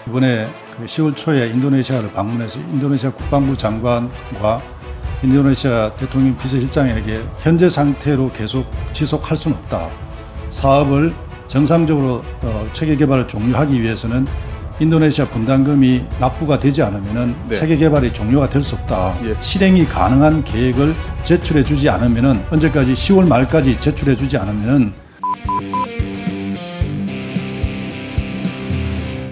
이번에 10월 초에 인도네시아를 방문해서 인도네시아 국방부 장관과 인도네시아 대통령 비서실장에게 현재 상태로 계속 지속할 수는 없다. 사업을 정상적으로 체계 개발을 종료하기 위해서는 인도네시아 분담금이 납부가 되지 않으면 체계 개발이 종료가 될 수 없다. 실행이 가능한 계획을 제출해 주지 않으면 언제까지 10월 말까지 제출해 주지 않으면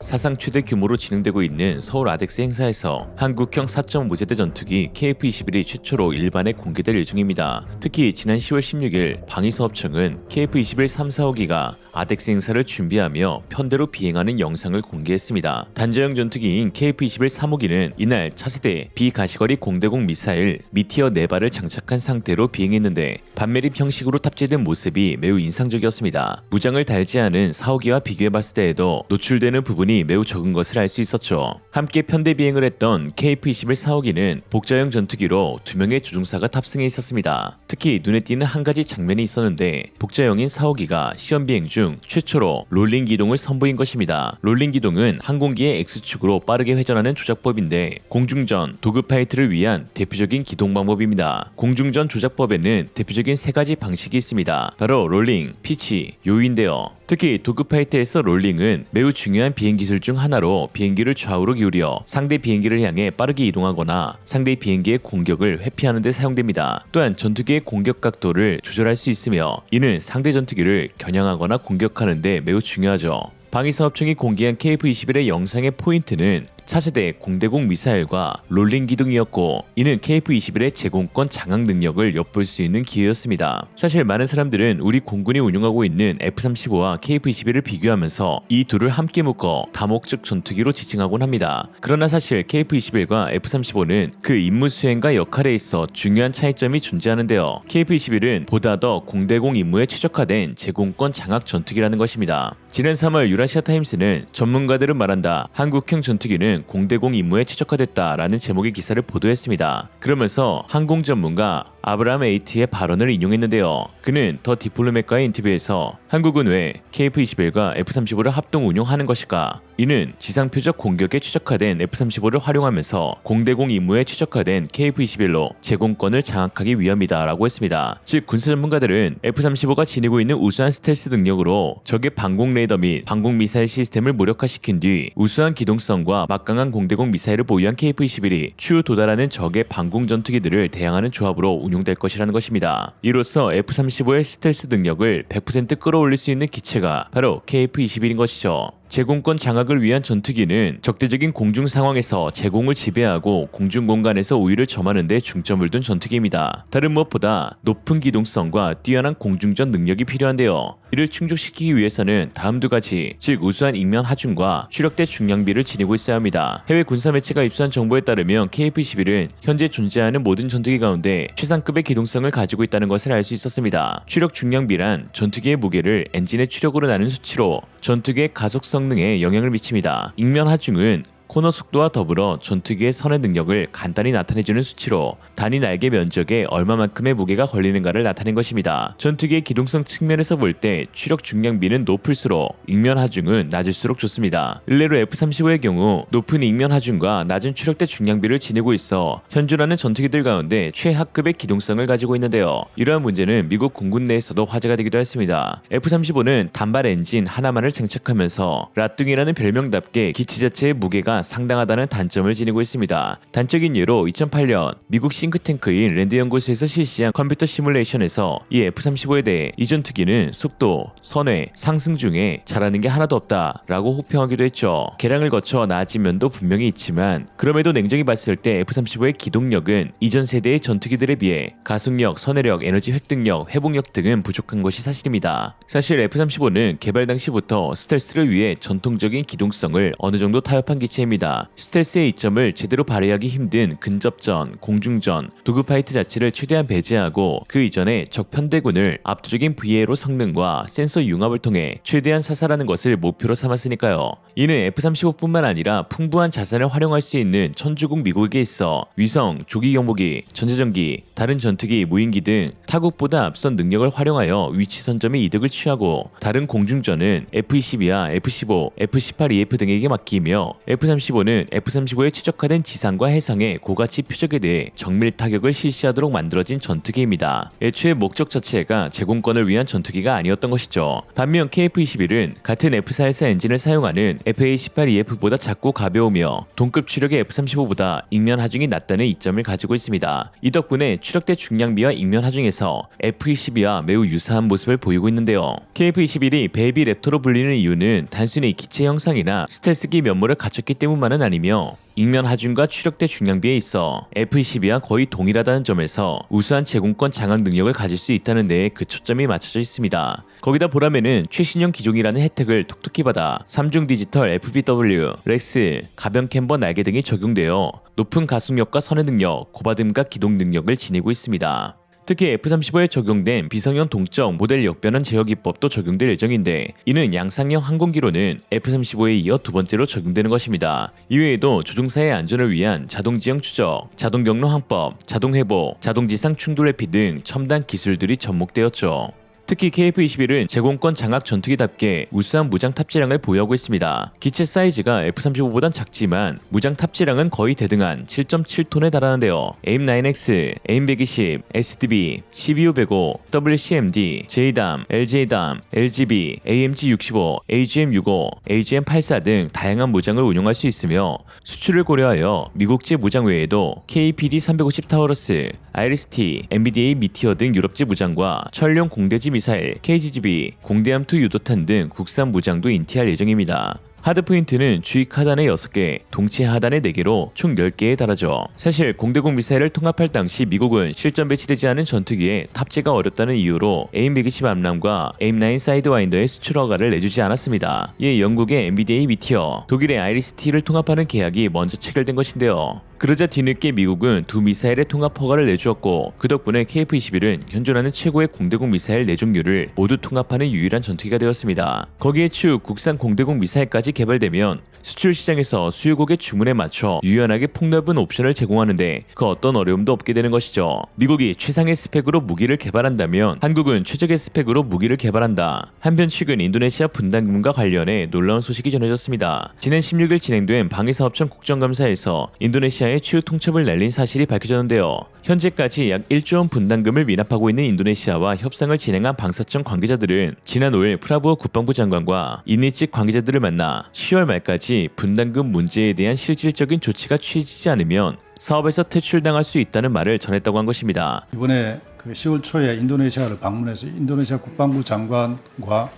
사상 최대 규모로 진행되고 있는 서울 아덱스 행사에서 한국형 4.5세대 전투기 KF-21이 최초로 일반에 공개될 예정입니다. 특히 지난 10월 16일 방위사업청은 KF-21 3, 4호기가 아덱스 행사를 준비하며 편대로 비행하는 영상을 공개했습니다. 단저형 전투기인 KF-21 3호기는 이날 차세대 비가시거리 공대공 미사일 미티어 4발을 장착한 상태로 비행했는데 반매립 형식으로 탑재된 모습이 매우 인상적이었습니다. 무장을 달지 않은 4호기와 비교해봤을 때에도 노출되는 부분이 매우 적은 것을 알 수 있었죠. 함께 편대 비행을 했던 KF-21 4호기는 복자형 전투기로 2명의 조종사가 탑승해 있었습니다. 특히 눈에 띄는 한 가지 장면이 있었는데 복자형인 4호기가 시험 비행 중 최초로 롤링 기동을 선보인 것입니다. 롤링 기동은 항공기의 X축으로 빠르게 회전하는 조작법인데 공중전, 도그파이트를 위한 대표적인 기동 방법입니다. 공중전 조작법에는 대표적인 3가지 방식이 있습니다. 바로 롤링, 피치, 요인데요. 특히 도그파이트에서 롤링은 매우 중요한 비행 기술 중 하나로 비행기를 좌우로 기울여 상대 비행기를 향해 빠르게 이동하거나 상대 비행기의 공격을 회피하는 데 사용됩니다. 또한 전투기의 공격 각도를 조절할 수 있으며 이는 상대 전투기를 겨냥하거나 공격하는 데 매우 중요하죠. 방위사업청이 공개한 KF-21의 영상의 포인트는 차세대 공대공 미사일과 롤링 기둥이었고 이는 KF-21의 제공권 장악 능력을 엿볼 수 있는 기회였습니다. 사실 많은 사람들은 우리 공군이 운용하고 있는 F-35와 KF-21을 비교하면서 이 둘을 함께 묶어 다목적 전투기로 지칭하곤 합니다. 그러나 사실 KF-21과 F-35는 그 임무 수행과 역할에 있어 중요한 차이점이 존재하는데요. KF-21은 보다 더 공대공 임무에 최적화된 제공권 장악 전투기라는 것입니다. 지난 3월 유라시아 타임스는 전문가들은 말한다. 한국형 전투기는 공대공 임무에 최적화됐다라는 제목의 기사를 보도했습니다. 그러면서 항공 전문가 아브라함 에이트의 발언을 인용했는데요. 그는 더 디플로맷과의 인터뷰에서 한국은 왜 KF-21과 F-35를 합동 운용하는 것일까? 이는 지상 표적 공격에 최적화된 F-35를 활용하면서 공대공 임무에 최적화된 KF-21로 제공권을 장악하기 위함이다 라고 했습니다. 즉 군사 전문가들은 F-35가 지니고 있는 우수한 스텔스 능력으로 적의 방공 레이더 및 방공 미사일 시스템을 무력화시킨 뒤 우수한 기동성과 막강한 공대공 미사일을 보유한 KF-21이 추후 도달하는 적의 방공 전투기들을 대항하는 조합으로 운용될 것이라는 것입니다. 이로써 F-35의 스텔스 능력을 100% 끌어올릴 수 있는 기체가 바로 KF-21인 것이죠. 제공권 장악을 위한 전투기는 적대적인 공중 상황에서 제공을 지배하고 공중 공간에서 우위를 점하는 데 중점을 둔 전투기입니다. 다른 무엇보다 높은 기동성과 뛰어난 공중전 능력이 필요한데요. 이를 충족시키기 위해서는 다음 2가지, 즉 우수한 인면 하중과 추력대 중량비를 지니고 있어야 합니다. 해외 군사 매체가 입수한 정보에 따르면 KF-21은 현재 존재하는 모든 전투기 가운데 최상급의 기동성을 가지고 있다는 것을 알 수 있었습니다. 추력 중량비란 전투기의 무게를 엔진의 추력으로 나눈 수치로 전투기의 가속 성능에 영향을 미칩니다. 인면 하중은 코너 속도와 더불어 전투기의 선의 능력을 간단히 나타내주는 수치로 단위 날개 면적에 얼마만큼의 무게가 걸리는가를 나타낸 것입니다. 전투기의 기동성 측면에서 볼 때 추력 중량비는 높을수록 ing면 하중은 낮을수록 좋습니다. 일례로 F-35의 경우 높은 ing면 하중과 낮은 추력대 중량비를 지니고 있어 현존하는 전투기들 가운데 최하급의 기동성을 가지고 있는데요. 이러한 문제는 미국 공군 내에서도 화제가 되기도 했습니다. F-35는 단발 엔진 하나만을 장착하면서 라뚱이라는 별명답게 기체 자체의 무게가 상당하다는 단점을 지니고 있습니다. 단적인 예로 2008년 미국 싱크탱크인 랜드 연구소에서 실시한 컴퓨터 시뮬레이션에서 이 F-35에 대해 이 전투기는 속도, 선회, 상승 중에 잘하는 게 하나도 없다 라고 호평하기도 했죠. 개량을 거쳐 나아진 면도 분명히 있지만 그럼에도 냉정히 봤을 때 F-35의 기동력은 이전 세대의 전투기들에 비해 가속력, 선회력, 에너지 획득력, 회복력 등은 부족한 것이 사실입니다. 사실 F-35는 개발 당시부터 스텔스를 위해 전통적인 기동성을 어느 정도 타협한 기체입니다. 전투기입니다. 스텔스의 이점을 제대로 발휘하기 힘든 근접전, 공중전, 도그파이트 자체를 최대한 배제하고 그 이전에 적 편대군을 압도적인 VA로 성능과 센서 융합을 통해 최대한 사살하는 것을 목표로 삼았으니까요. 이는 F-35뿐만 아니라 풍부한 자산을 활용할 수 있는 천주국 미국에게 있어 위성, 조기 경보기, 전자전기, 다른 전투기, 무인기 등 타국보다 앞선 능력을 활용하여 위치 선점의 이득을 취하고 다른 공중전은 F-22와 F-15, F-18EF 등에게 맡기며 F-35는 F-35에 최적화된 지상과 해상의 고가치 표적에 대해 정밀 타격을 실시하도록 만들어진 전투기입니다. 애초에 목적 자체가 제공권을 위한 전투기가 아니었던 것이죠. 반면 KF-21은 같은 F-414 엔진을 사용하는 FA-18EF보다 작고 가벼우며 동급 추력의 F-35보다 ing면 하중이 낮다는 이점을 가지고 있습니다. 이 덕분에 추력대 중량비와 ing면 하중에서 F-22와 매우 유사한 모습을 보이고 있는데요. KF-21이 베이비 랩터로 불리는 이유는 단순히 기체 형상이나 스텔스기 면모를 갖췄기 때문만은 아니며 ing면 하중과 추력대 중량비에 있어 F-22와 거의 동일하다는 점에서 우수한 제공권 장악 능력을 가질 수 있다는 데에 그 초점이 맞춰져 있습니다. 거기다 보라매는 최신형 기종이라는 혜택을 톡톡히 받아 3중 디지털 FBW, 렉스, 가변 캠버 날개 등이 적용되어 높은 가속력과 선회 능력, 고받음과 기동 능력을 지니고 있습니다. 특히 F-35에 적용된 비성형 동적 모델 역변환 제어 기법도 적용될 예정인데 이는 양상형 항공기로는 F-35에 이어 두 번째로 적용되는 것입니다. 이외에도 조종사의 안전을 위한 자동 지형 추적, 자동 경로 항법, 자동 회복, 자동 지상 충돌 회피 등 첨단 기술들이 접목되었죠. 특히 KF-21은 제공권 장악 전투기답게 우수한 무장 탑재량을 보유하고 있습니다. 기체 사이즈가 F-35보단 작지만 무장 탑재량은 거의 대등한 7.7톤에 달하는데요. AIM-9X, AIM-120, SDB, CBU-105, WCMD, JDAM, LJDAM, LGB, AMG-65, AGM-65, AGM-84 등 다양한 무장을 운용할 수 있으며 수출을 고려하여 미국제 무장 외에도 KPD-350 타우러스, IRIS-T, MBDA 미티어 등 유럽제 무장과 천룡 공대지 미사일, KGB, 공대함2 유도탄 등 국산 무장도 인티할 예정입니다. 하드포인트는 주익 하단에 6개, 동체 하단에 4개로 총 10개에 달하죠. 사실 공대공 미사일을 통합할 당시 미국은 실전 배치되지 않은 전투기에 탑재가 어렵다는 이유로 AIM-120 암람과 AIM-9 사이드와인더의 수출 허가를 내주지 않았습니다. 이에 영국의 MBDA 미티어, 독일의 IRIS-T를 통합하는 계약이 먼저 체결된 것인데요. 그러자 뒤늦게 미국은 두 미사일의 통합 허가를 내주었고 그 덕분에 KF-21은 현존하는 최고의 공대공 미사일 4종류를 모두 통합하는 유일한 전투기가 되었습니다. 거기에 추후 국산 공대공 미사일까지 개발되면 수출 시장에서 수요국의 주문에 맞춰 유연하게 폭넓은 옵션을 제공하는데 그 어떤 어려움도 없게 되는 것이죠. 미국이 최상의 스펙으로 무기를 개발한다면 한국은 최적의 스펙으로 무기를 개발한다. 한편 최근 인도네시아 분담금과 관련해 놀라운 소식이 전해졌습니다. 지난 16일 진행된 방위사업청 국정감사에서 인도네시아의 추후 통첩을 날린 사실이 밝혀졌는데요. 현재까지 약 1조 원 분담금을 미납하고 있는 인도네시아와 협상을 진행한 방사청 관계자들은 지난 5일 프라부어 국방부 장관과 인니 측 관계자들을 만나 10월 말까지 분담금 문제에 대한 실질적인 조치가 취해지지 않으면 사업에서 퇴출당할 수 있다는 말을 전했다고 한 것입니다. 이번에 그 10월 초에 인도네시아를 방문해서 인도네시아 국방부 장관과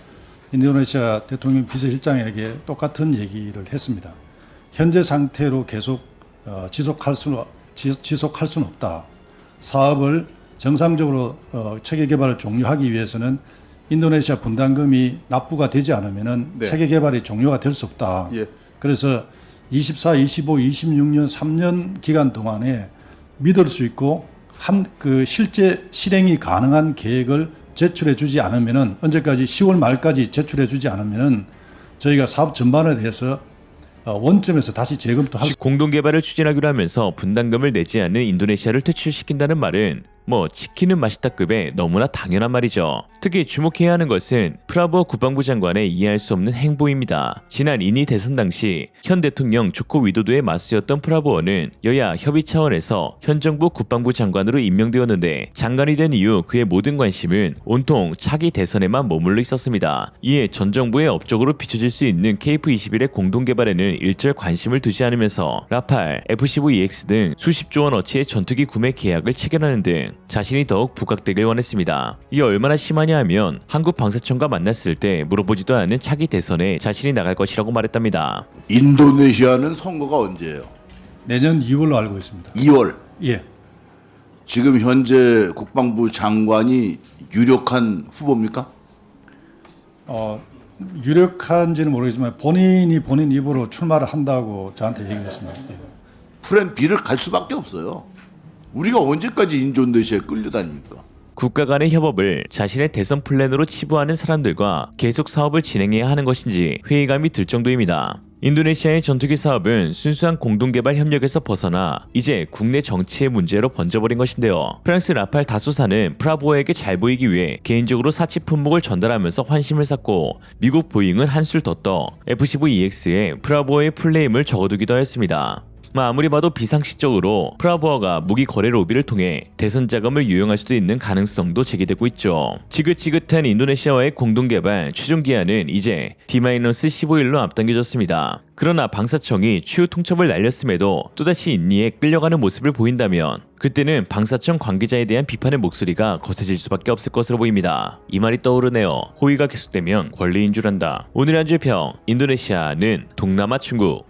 인도네시아 대통령 비서실장에게 똑같은 얘기를 했습니다. 현재 상태로 계속 지속할 수는 없다. 사업을 정상적으로 체계 개발을 종료하기 위해서는 인도네시아 분담금이 납부가 되지 않으면 네. 체계 개발이 종료가 될 수 없다. 예. 그래서 24, 25, 26년 3년 기간 동안에 믿을 수 있고 그 실제 실행이 가능한 계획을 제출해 주지 않으면은 언제까지 10월 말까지 제출해 주지 않으면은 저희가 사업 전반에 대해서 원점에서 다시 재검토할 수. 공동 개발을 추진하기로 하면서 분담금을 내지 않는 인도네시아를 퇴출시킨다는 말은 치킨은 맛있다급의 너무나 당연한 말이죠. 특히 주목해야 하는 것은 프라부어 국방부 장관의 이해할 수 없는 행보입니다. 지난 인니 대선 당시 현 대통령 조코 위도도에 맞서였던 프라부어는 여야 협의 차원에서 현 정부 국방부 장관으로 임명되었는데 장관이 된 이후 그의 모든 관심은 온통 차기 대선에만 머물러 있었습니다. 이에 전 정부의 업적으로 비춰질 수 있는 KF-21의 공동 개발에는 일절 관심을 두지 않으면서 라팔, F-15EX 등 수십조 원어치의 전투기 구매 계약을 체결하는 등 자신이 더욱 부각되길 원했습니다. 이게 얼마나 심하냐 하면 한국 방사청과 만났을 때 물어보지도 않은 차기 대선에 자신이 나갈 것이라고 말했답니다. 인도네시아는 선거가 언제예요? 내년 2월로 알고 있습니다. 2월. 예. 지금 현재 국방부 장관이 유력한 후보입니까? 유력한지는 모르겠지만 본인이 본인 입으로 출마를 한다고 저한테 얘기했습니다. 플랜 B를 갈 수밖에 없어요. 우리가 언제까지 인도네시아에 끌려다닙니까? 국가 간의 협업을 자신의 대선 플랜으로 치부하는 사람들과 계속 사업을 진행해야 하는 것인지 회의감이 들 정도입니다. 인도네시아의 전투기 사업은 순수한 공동개발 협력에서 벗어나 이제 국내 정치의 문제로 번져버린 것인데요. 프랑스 라팔 다수사는 프라보에게 잘 보이기 위해 개인적으로 사치 품목을 전달하면서 환심을 샀고, 미국 보잉은 한술 더 떠 F-15EX에 프라보의 풀네임을 적어두기도 했습니다. 아무리 봐도 비상식적으로 프라보아가 무기 거래 로비를 통해 대선 자금을 유용할 수도 있는 가능성도 제기되고 있죠. 지긋지긋한 인도네시아와의 공동개발 최종 기한은 이제 D-15일로 앞당겨졌습니다. 그러나 방사청이 추후 통첩을 날렸음에도 또다시 인리에 끌려가는 모습을 보인다면 그때는 방사청 관계자에 대한 비판의 목소리가 거세질 수밖에 없을 것으로 보입니다. 이 말이 떠오르네요. 호의가 계속되면 권리인 줄 안다. 오늘의 한 줄 평, 인도네시아는 동남아 중국.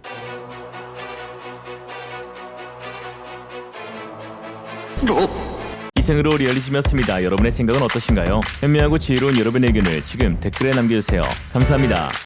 이생으로 리얼리즘이었습니다. 여러분의 생각은 어떠신가요? 현명하고 지혜로운 여러분의 의견을 지금 댓글에 남겨주세요. 감사합니다.